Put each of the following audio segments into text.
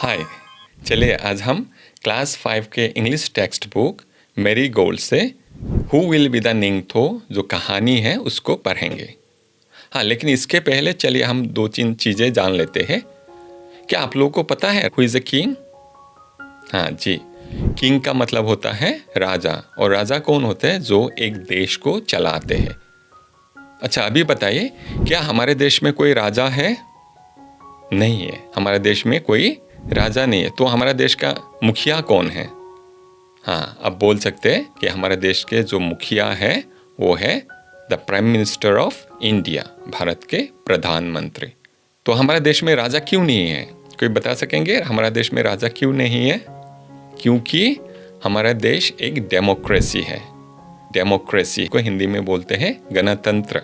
हाय। चलिए आज हम क्लास 5 के इंग्लिश टेक्स्ट बुक मेरी गोल्ड से हु विल बी द निंगथो जो कहानी है उसको पढ़ेंगे। हाँ, लेकिन इसके पहले चलिए हम दो तीन चीज़ें जान लेते हैं। क्या आप लोगों को पता है हु इज़ अ किंग? हाँ जी, किंग का मतलब होता है राजा। और राजा कौन होते हैं? जो एक देश को चलाते हैं। अच्छा, अभी बताइए, क्या हमारे देश में कोई राजा है? नहीं है, हमारे देश में कोई राजा नहीं है। तो हमारे देश का मुखिया कौन है? हाँ, अब बोल सकते हैं कि हमारे देश के जो मुखिया है वो है the prime minister of India, Bharat के प्रधानमंत्री। तो हमारे देश में राजा क्यों नहीं है? कोई बता सकेंगे हमारा देश में राजा क्यों नहीं है? क्योंकि हमारा देश एक डेमोक्रेसी है। डेमोक्रेसी को हिंदी में बोलते हैं गणतंत्र,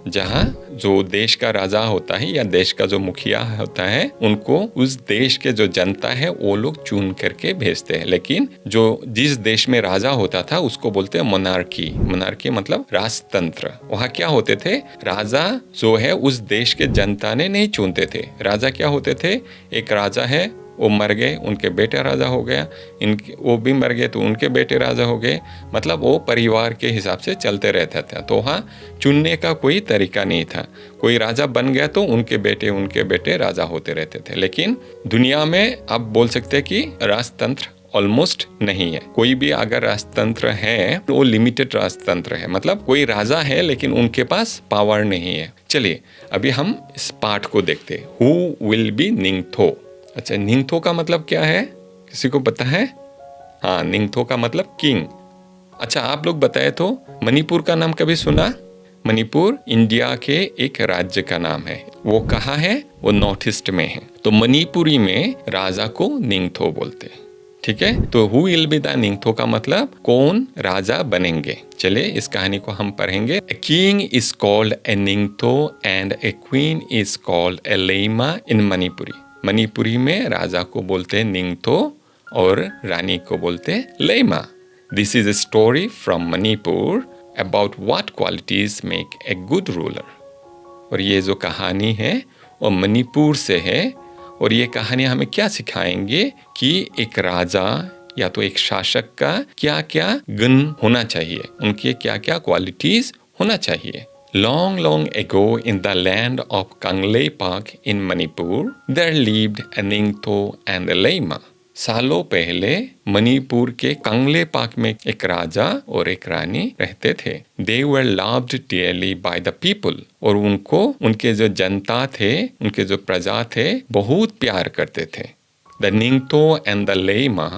जहाँ जो देश का राजा होता है या देश का जो मुखिया होता है उनको उस देश के जो जनता है वो लोग चुन करके भेजते हैं। लेकिन जो जिस देश में राजा होता था उसको बोलते हैं मोनार्की। मोनार्की मतलब राजतंत्र। वहाँ क्या होते थे? राजा जो है उस देश के जनता ने नहीं चुनते थे। राजा क्या होते थे? एक राजा है, वो मर गए, उनके बेटे राजा हो गया, इनके वो भी मर गए तो उनके बेटे राजा हो गए। मतलब वो परिवार के हिसाब से चलते रहता था। तो हाँ, चुनने का कोई तरीका नहीं था। कोई राजा बन गया तो उनके बेटे राजा होते रहते थे। लेकिन दुनिया में आप बोल सकते हैं कि राजतंत्र ऑलमोस्ट नहीं है। कोई भी अगर राजतंत्र है तो वो लिमिटेड राजतंत्र है। मतलब कोई राजा है लेकिन उनके पास पावर नहीं है। चलिए अभी हम इस पाठ को देखते हैं। Who will be Ningthou. अच्छा, निंगथो का मतलब क्या है? किसी को पता है? हाँ, निंगथो का मतलब किंग। अच्छा, आप लोग बताए तो मणिपुर का नाम कभी सुना? मणिपुर इंडिया के एक राज्य का नाम है। वो कहाँ है? वो नॉर्थ ईस्ट में है। तो मणिपुरी में राजा को निंगथो बोलते हैं। ठीक है, तो हु विल बी द निंगथो का मतलब कौन राजा बनेंगे। चलिए इस कहानी को हम पढ़ेंगे। A king is called a निंगथो and a queen is called a lemma in Manipuri. Manipuri में राजा को बोलते हैं निंगथो और रानी को बोलते हैं lemma. This is a story from Manipur about what qualities make a good ruler. और ये जो कहानी है वो मणिपुर से है। और ये कहानी हमें क्या सिखाएंगे कि एक राजा या तो एक शासक का क्या क्या गुण होना चाहिए, उनके क्या क्या क्वालिटीज होना चाहिए। Long, long ago in the land of Kangleipak in Manipur, there lived a Ningtho and a Leima. सालों पहले मणिपुर के कंगलेपाक में एक राजा और एक रानी रहते थे। They were loved dearly by the people. और उनको उनके जो जनता थे, उनके जो प्रजा थे, बहुत प्यार करते थे। The Ningtho and the Leima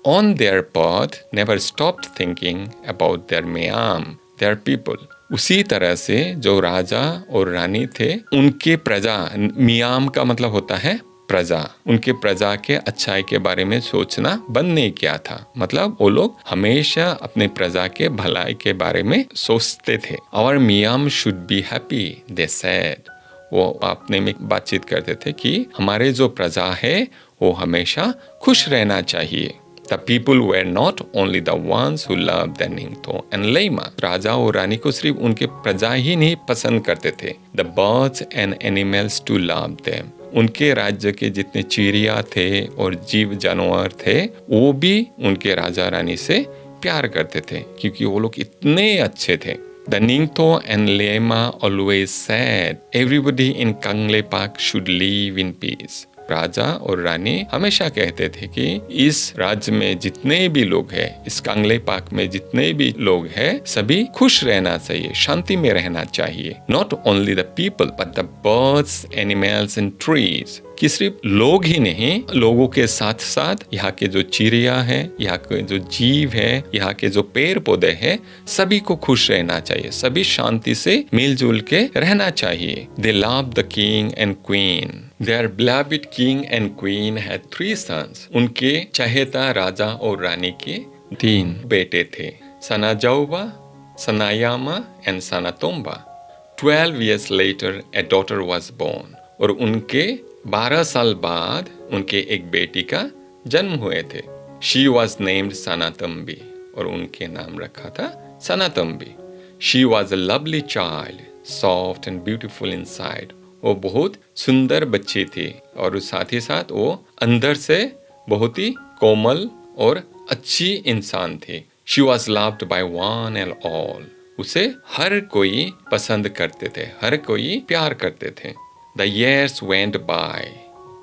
on their path never stopped thinking about their Meam, their people. उसी तरह से जो राजा और रानी थे, उनके प्रजा, मियाम का मतलब होता है प्रजा, उनके प्रजा के अच्छाई के बारे में सोचना बंद नहीं किया था। मतलब वो लोग हमेशा अपने प्रजा के भलाई के बारे में सोचते थे। Our मियाम should be happy, they said. वो अपने में बातचीत करते थे कि हमारे जो प्रजा है वो हमेशा खुश रहना चाहिए। The people were not only the ones who loved the Ningthou and Lema. राजा और रानी को सिर्फ उनके प्रजा ही नहीं पसंद करते थे। The birds and animals to love them. उनके राज्य के जितने चिड़िया थे और जीव जानवर थे वो भी उनके राजा रानी से प्यार करते थे क्योंकि वो लोग इतने अच्छे थे। The Ningthou and lemma always said everybody in Kangleipak should live in peace. राजा और रानी हमेशा कहते थे कि इस राज्य में जितने भी लोग हैं, इस कंगलेपाक में जितने भी लोग हैं, सभी खुश रहना चाहिए, शांति में रहना चाहिए। Not only the people but the birds, animals and trees. कि सिर्फ लोग ही नहीं, लोगों के साथ साथ यहाँ के जो चिड़िया है, यहाँ के जो जीव है, यहाँ के जो पेड़ पौधे हैं, सभी को खुश रहना चाहिए, सभी शांति से मिलजुल के रहना चाहिए। They loved the king and queen. Their beloved king and queen had 3 sons. उनके चहेता राजा और रानी के 3 बेटे थे, सनाजौवा, सनायामा and सनातोम्बा. 12 years later, a daughter was born. और उनके 12 साल बाद उनके एक बेटी का जन्म हुए थे। She was named सनातम्बी और उनके नाम रखा था सनातम्बी। She was a lovely child, soft and beautiful inside. वो बहुत सुंदर बच्ची थी और साथ ही साथ वो अंदर से बहुत ही कोमल और अच्छी इंसान थी। She was loved by one and all. उसे हर कोई पसंद करते थे, हर कोई प्यार करते थे। The years went by।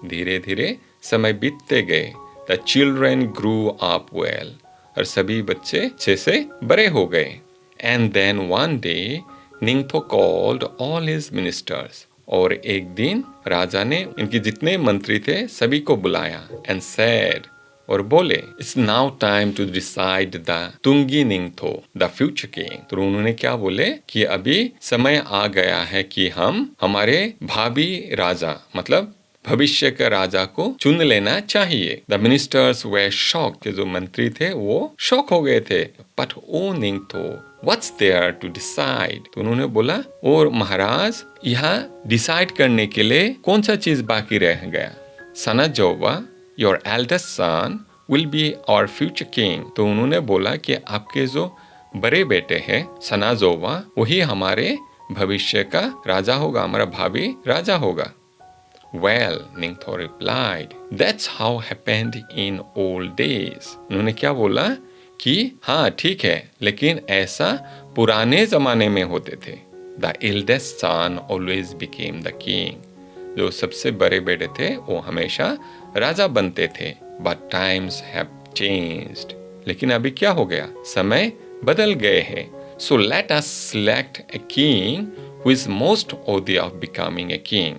धीरे धीरे समय बीतते गए। The children grew up well. और सभी बच्चे अच्छे से बड़े हो गए। And then one day Ningthou called all his ministers. और एक दिन राजा ने इनके जितने मंत्री थे सभी को बुलाया। एंड सेड, और बोले, it's now time to decide the तुंगी निंगथो द फ्यूचर किंग। तो उन्होंने क्या बोले कि अभी समय आ गया है कि हम हमारे भावी राजा मतलब भविष्य के राजा को चुन लेना चाहिए। The ministers were shock. के जो मंत्री थे वो शॉक हो गए थे। But O Ningthou what's there to decide. तो उन्होंने बोला, और महाराज यहाँ डिसाइड करने के लिए कौन सा चीज बाकी रह गया। Sanajaoba your eldest son will be our future king. तो उन्होंने बोला कि आपके जो बड़े बेटे हैं सनाजोवा वही हमारे भविष्य का राजा होगा, हमारा भावी राजा होगा। Well, निंगथो replied, that's how happened in old days। उन्होंने क्या बोला कि हाँ ठीक है, लेकिन ऐसा पुराने जमाने में होते थे। The eldest son always became the king। जो सबसे बड़े बेटे थे वो हमेशा राजा बनते थे। But times have changed। लेकिन अभी क्या हो गया, समय बदल गए हैं। So let us select a king who is most worthy of becoming a king।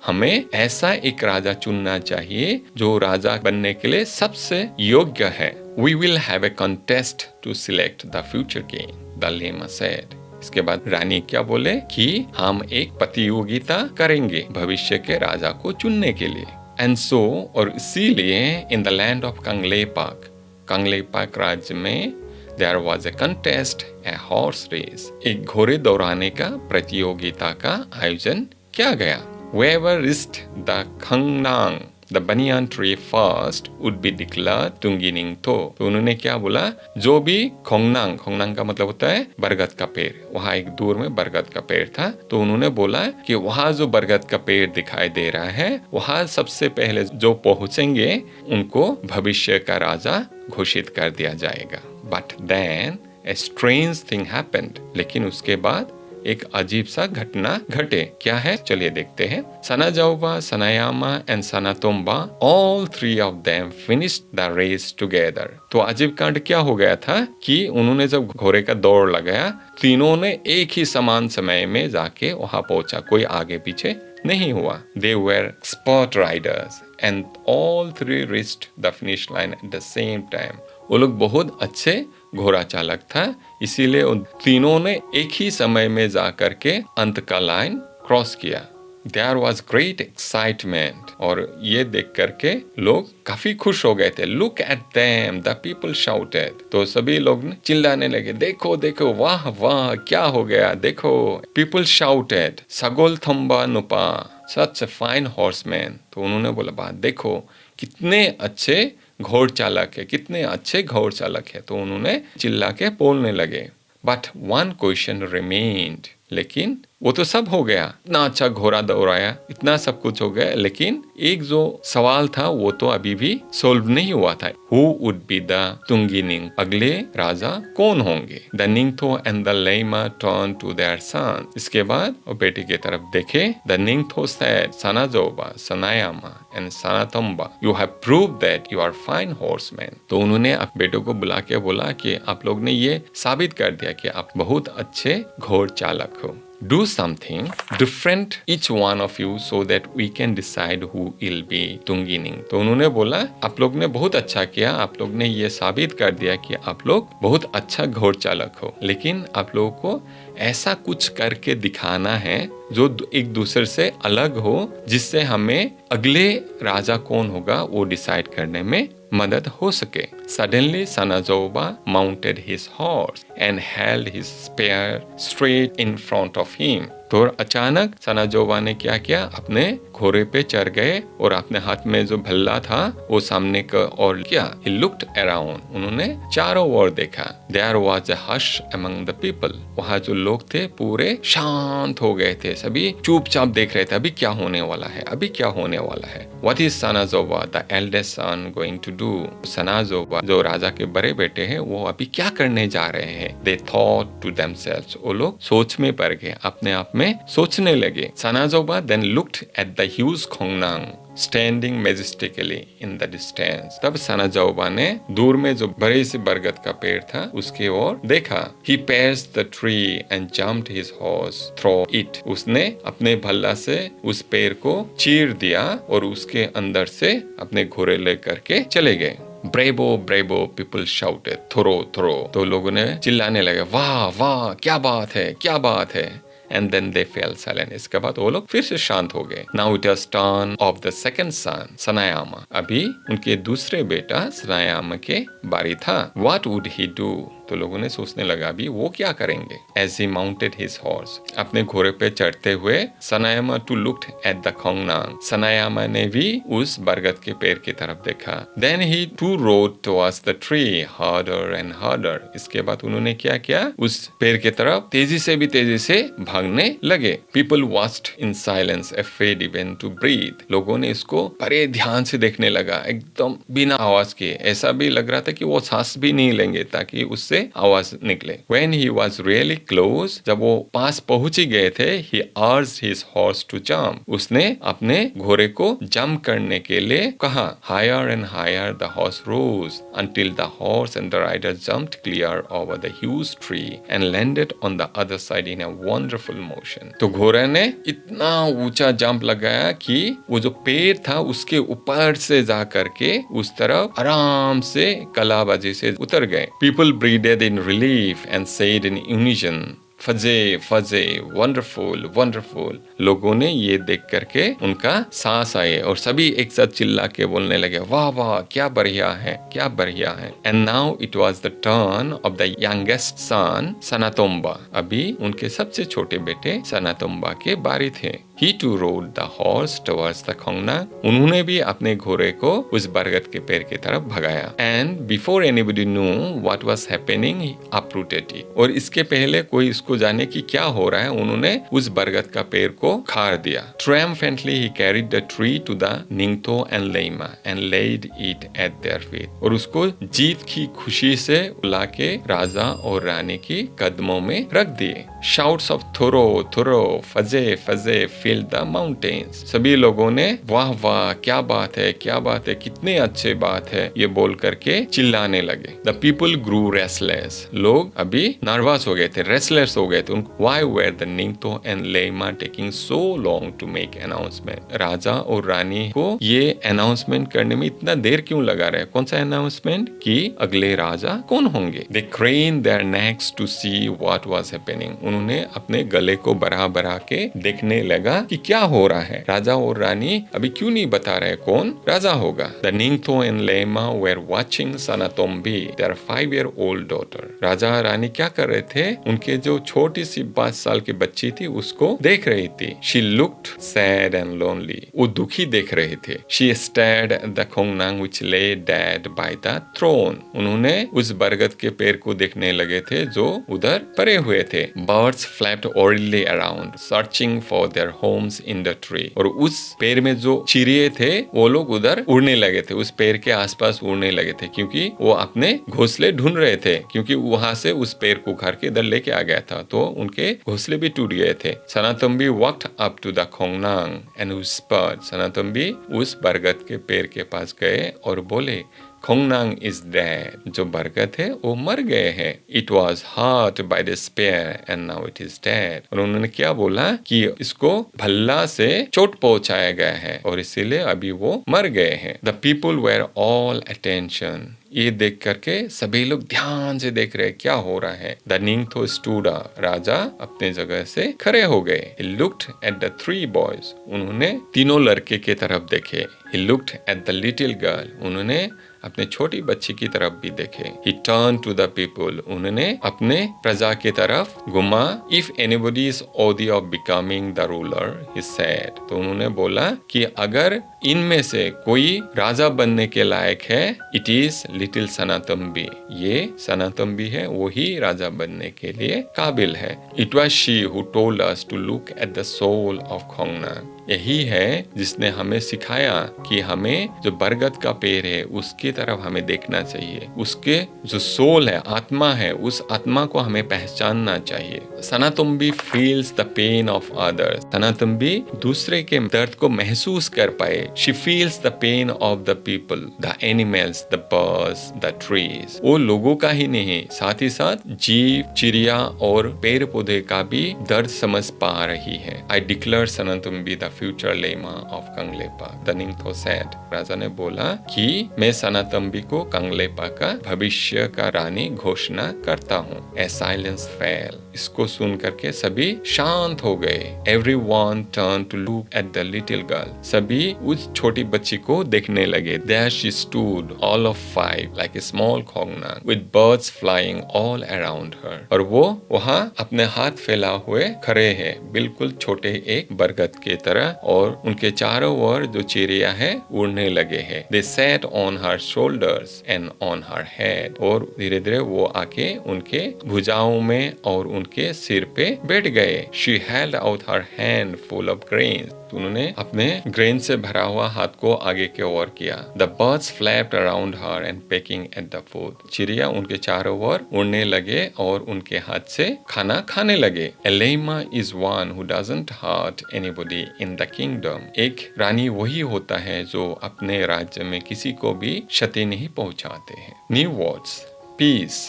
हमें ऐसा एक राजा चुनना चाहिए जो राजा बनने के लिए सबसे योग्य है। We will have a contest to select the future king, the lama said। इसके बाद रानी क्या बोले कि हम एक प्रतियोगिता करेंगे भविष्य के राजा को चुनने के लिए। And so, और इसीलिए in the land of कांगलेपाक, कांगलेपाक राज्य में there was a contest, a horse race। एक घोड़े दौड़ाने का प्रतियोगिता का आयोजन किया गया। Whoever reached the Khangnang, the banyan tree first, would be declared Tungi निंगथो। तो उन्होंने क्या बोला, जो भी खोंगनांग, खोंगनांग का मतलब होता है बरगद का पेड़, वहाँ एक दूर में बरगद का पेड़ था। तो उन्होंने बोला कि वहाँ जो बरगद का पेड़ दिखाई दे रहा है वहाँ सबसे पहले जो पहुँचेंगे उनको भविष्य का राजा घोषित कर दिया जाएगा। But then a strange thing happened। लेकिन उसके बाद एक अजीब सा घटना घटे। क्या है, चलिए देखते हैं। Sanajaoba, Sanayaima and Sanatomba, all three of them finished the race together. तो अजीब कांड क्या हो गया था कि उन्होंने जब घोड़े का दौड़ लगाया तीनों ने एक ही समान समय में जाके वहां पहुंचा, कोई आगे पीछे नहीं हुआ। They were expert riders and all three reached the finish line at the same time। वो लोग बहुत अच्छे घोड़ा चालक था, इसीलिए उन तीनों ने एक ही समय में जा करके अंत का लाइन क्रॉस किया। There was great excitement। और ये देख करके लोग काफी खुश हो गए थे। Look at them, the people shouted। तो सभी लोग चिल्लाने लगे, देखो देखो, वाह वाह क्या हो गया, देखो। People shouted, Sagol थम्बा नुपा, such a fine horseman। तो उन्होंने बोला, बात देखो कितने अच्छे घोड़ चालक है, कितने अच्छे घोड़ चालक है। तो उन्होंने चिल्ला के बोलने लगे। But one question remained। लेकिन वो तो सब हो गया, इतना अच्छा घोड़ा दौड़ाया, इतना सब कुछ हो गया, लेकिन एक जो सवाल था वो तो अभी भी सोल्व नहीं हुआ था। Who would be the Tungi निंग? अगले राजा कौन होंगे? The Ningthou and the lama turned to their son। इसके बाद वो बेटी की तरफ देखे। The निंगथो said, सनाजोबा, सनायामा and सनातोम्बा, you have proved that you are fine horsemen। तो उन्होंने अपने बेटों को बुला के बोला कि आप लोग ने ये साबित कर दिया कि आप बहुत अच्छे घोड़ चालक हो। Do something different each one of you so that we can decide who will be Tungi निंग। तो उन्होंने बोला, आप लोग ने बहुत अच्छा किया, आप लोग ने ये साबित कर दिया कि आप लोग बहुत अच्छा घोड़ चालक हो, लेकिन आप लोगों को ऐसा कुछ करके दिखाना है जो एक दूसरे से अलग हो, जिससे हमें अगले राजा कौन होगा वो डिसाइड करने में मदद हो सके। Suddenly Sanajoba mounted his horse and held his spear straight in front of him. तो अचानक सनाजोवा ने क्या किया, अपने घोड़े पे चढ़ गए और अपने हाथ में जो भल्ला था वो सामने की ओर किया. He looked around. उन्होंने चारों ओर देखा. There was a hush among the people. वहाँ जो लोग थे पूरे शांत हो गए थे, सभी चुपचाप देख रहे थे अभी क्या होने वाला है, अभी क्या होने वाला है. What is Sanazowa, the eldest son, going to do? सनाजोवा जो राजा के बड़े बेटे हैं वो अभी क्या करने जा रहे हैं. They thought to themselves. वो लोग सोच में पड़ गए, अपने आप में सोचने लगे. Sanazowa then looked at the huge Khongnang standing majestically in the distance. तब सनाजोवा ने दूर में जो बड़े से बरगद का पेड़ था उसके ओर देखा. He passed the tree and jumped his horse through it. उसने अपने भल्ला से उस पेड़ को चीर दिया और उसके अंदर से अपने घोड़े लेकर के चले गए. Bravo, bravo, people shouted. Throw throw. तो लोगों ने चिल्लाने लगे, वाह वाह क्या बात है, क्या बात है. And then they fell silent. इसके बाद वो लोग फिर से शांत हो गए. Now it was turn of the second son, Sanayama. अभी उनके दूसरे बेटा सनायामा के बारी था. What would he do? तो लोगों ने सोचने लगा अभी वो क्या करेंगे. As he mounted his horse, अपने घोड़े पे चढ़ते हुए सनायामा to looked at the Khongnang. सनायामा ने भी उस बरगद के पेड़ की तरफ देखा. Then he too rode towards the tree harder and harder. इसके बाद उन्होंने क्या किया, उस पेड़ की तरफ तेजी से भी तेजी से भागने लगे. People watched in silence, afraid even to breathe. लोगों ने इसको बड़े ध्यान से देखने लगा, एकदम बिना आवाज के. ऐसा भी लग रहा था कि वो सांस भी नहीं लेंगे ताकि उससे आवाज निकले. When he was really close, जब वो पास पहुंच ही गए थे, he urged his horse to jump. उसने अपने घोड़े को जंप करने के लिए कहा. Higher and higher the horse rose until the horse and the rider jumped clear over the huge tree and landed on the other side in a wonderful motion. तो घोड़े ने इतना ऊंचा जंप लगाया कि वो जो पेड़ था उसके ऊपर से जा करके उस तरफ आराम से कलाबाजी से उतर गए. People breathed in relief and said in unison, फजे फजे, वंडरफुल वंडरफुल. लोगों ने ये देख करके उनका सांस आए और सभी एक साथ चिल्ला के बोलने लगे, वाह वाह क्या बढ़िया है, क्या बढ़िया है. And now it was the turn of the youngest son Sanatomba. अभी उनके सबसे छोटे बेटे सनातोम्बा के बारी थे. He too rode the horse towards the Khongnang. उन्होंने भी अपने घोड़े को उस बरगद के पेड़ की तरफ भगाया. And before anybody knew what was happening, he uprooted it. और इसके पहले कोई इसको जाने की क्या हो रहा है, उन्होंने उस बरगद का पेड़ को खार दिया. Triumphantly he carried the tree to the Ningto and Leima and laid it at their feet. और उसको जीत की खुशी से उला के राजा और रानी की कदमों में रख दिए. Shouts of Thoreau Thoreau, फजे फजे filled the mountains. सभी लोगों ने वाह वाह क्या बात है, क्या बात है, कितने अच्छे बात है ये बोल करके चिल्लाने लगे. The people grew restless. लोग अभी नर्वस हो गए थे, रेस्टलेस हो गए थे. Why were the Ningto and Leima taking so long to make announcement? राजा और रानी को ये अनाउंसमेंट करने में इतना देर क्यों लगा रहे? कौन सा अनाउंसमेंट कि अगले राजा कौन होंगे? They craned their necks to see what was happening. उन्होंने अपने गले को बढ़ा बढ़ा के देखने लगा कि क्या हो रहा है. राजा और रानी अभी क्यों नहीं बता रहे कौन राजा होगा. The Ningto and Leima were watching Sanatombi, their 5-year-old daughter. Raja Rani क्या कर रहे थे, उनके जो छोटी सी 5 साल की बच्ची थी उसको देख रही थी. She looked sad and lonely. वो दुखी देख रहे थे. She stared at the Khongnang which lay dead by the throne. उन्होंने उस बरगद के पेड़ को देखने लगे थे जो उधर पड़े हुए थे. Birds flapped orally around, searching for their homes in the tree. और उस पेड़ में जो चिड़िए थे वो लोग उधर उड़ने लगे थे, उस पेड़ के आसपास उड़ने लगे थे क्योंकि वो अपने घोंसले ढूंढ रहे थे, क्योंकि वहां से उस पेड़ को उखाड़ के इधर लेके आ गया था तो उनके घोंसले भी टूट गए थे. सनातोम्बी walked up to the Khongnang and whispered. सनातोम्बी उस बरगद के पेड़ के पास गए और बोले, Khongnang is dead. जो बरगद है वो मर गए हैं. It was hurt by the spear and now it is dead. और उन्होंने क्या बोला कि इसको भल्ला से चोट पहुंचाया गया है और इसीलिए अभी वो मर गए हैं. The people were all attention. ये देख करके सभी लोग ध्यान से देख रहे क्या हो रहा है. The Ningto stood up. राजा अपने जगह से खड़े हो गए. He looked at the 3 boys. उन्होंने तीनों लड़के के तरफ देखे. He looked at the little girl. उन्होंने अपने छोटी बच्ची की तरफ भी देखे। He turned to the people, उन्होंने अपने प्रजा की तरफ घुमा। If anybody is worthy of becoming the ruler, he said, तो उन्होंने बोला कि अगर इनमें से कोई राजा बनने के लायक है, it is little सनातम्बी, ये सनातम्बी है, वही राजा बनने के लिए काबिल है। It was she who told us to look at the soul of Khongna, यही है जिसने हमें सिखाया कि हमें जो बरगद का पेड़ है उसकी तरफ हमें देखना चाहिए, उसके जो सोल है, आत्मा है, उस आत्मा को हमें पहचानना चाहिए। Sanatombi feels the pain of others, Sanatombi दूसरे के दर्द को महसूस कर पाए। She feels the pain of the people, the animals, the birds, the trees, वो लोगों का ही नहीं, साथ ही साथ जीव, चिड़िया और पेड़ पौधे का भी दर्द समझ पा रही है। I declare Sanatombi the future लेमा ऑफ कंगलेपा, द निंगथो सेड, राजा ने बोला कि मैं सनातम्बी को कंगलेपा का भविष्य का रानी घोषणा करता हूँ। ए साइलेंस फेल, इसको सुन करके सभी शांत हो गए। Everyone turn to look at the little girl, सभी उस छोटी बच्ची को देखने लगे। There she stood all of 5 like a small खोंगना with birds flying all around her, और वो वहाँ अपने हाथ फैला हुए खड़े हैं, बिल्कुल छोटे एक बरगद के तरह, और उनके चारों ओर जो चिड़िया है उड़ने लगे हैं। They sat on her shoulders and on her head, और धीरे धीरे वो आके उनके भुजाओं में और उनके सिर पे बैठ गए। She held out her hand full of grains, उन्होंने अपने ग्रेन से भरा हुआ हाथ को आगे की ओर किया। The birds flapped around her and packing at the food, चिड़िया उनके चारों ओर उड़ने लगे और उनके हाथ से खाना खाने लगे। एलेमा is one who doesn't hurt anybody in the kingdom, एक रानी वही होता है जो अपने राज्य में किसी को भी क्षति नहीं पहुंचाते हैं। न्यू वर्ड्स, पीस,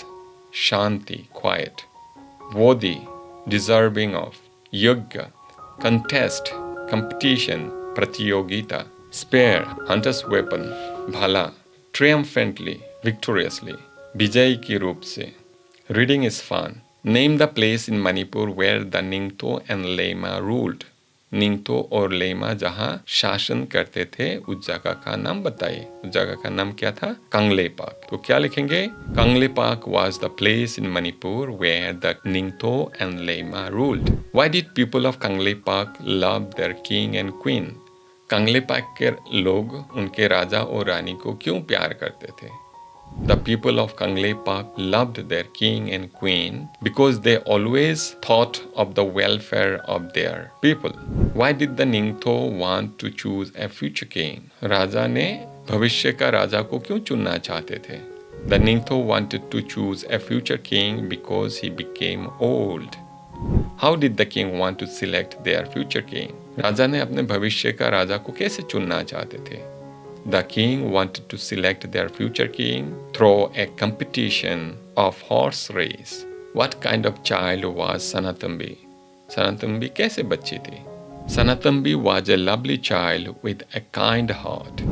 शांति, क्वाइट, worthy, deserving of, योग्य, contest, competition, प्रतियोगिता, spare, hunter's weapon, भाला, triumphantly, victoriously, विजय के रूप से। Reading is fun. Name the place in Manipur where the Ningto and Lema ruled. निंगथो और लेमा जहाँ शासन करते थे उस जगह का नाम बताइए। उस जगह का नाम क्या था? कंगलेपाक। तो क्या लिखेंगे? Kangleipak was the place in Manipur where the Ningto and Lema ruled. Why did people of Kanglepak love their king and queen? Kangleipak के लोग उनके राजा और रानी को क्यों प्यार करते थे? The people of Kanglepak loved their king and queen because they always thought of the welfare of their people. Why did the Ningtho want to choose a future king? राजा ने भविष्य का राजा को क्यों चुनना चाहते थे? The Ningtho wanted to choose a future king because he became old. How did the king want to select their future king? राजा ने अपने भविष्य का राजा को कैसे चुनना चाहते थे? The king wanted to select their future king through a competition of horse race. What kind of child was Sanatambi? Sanatambi कैसे बच्ची थी? Sanatambi was a lovely child with a kind heart.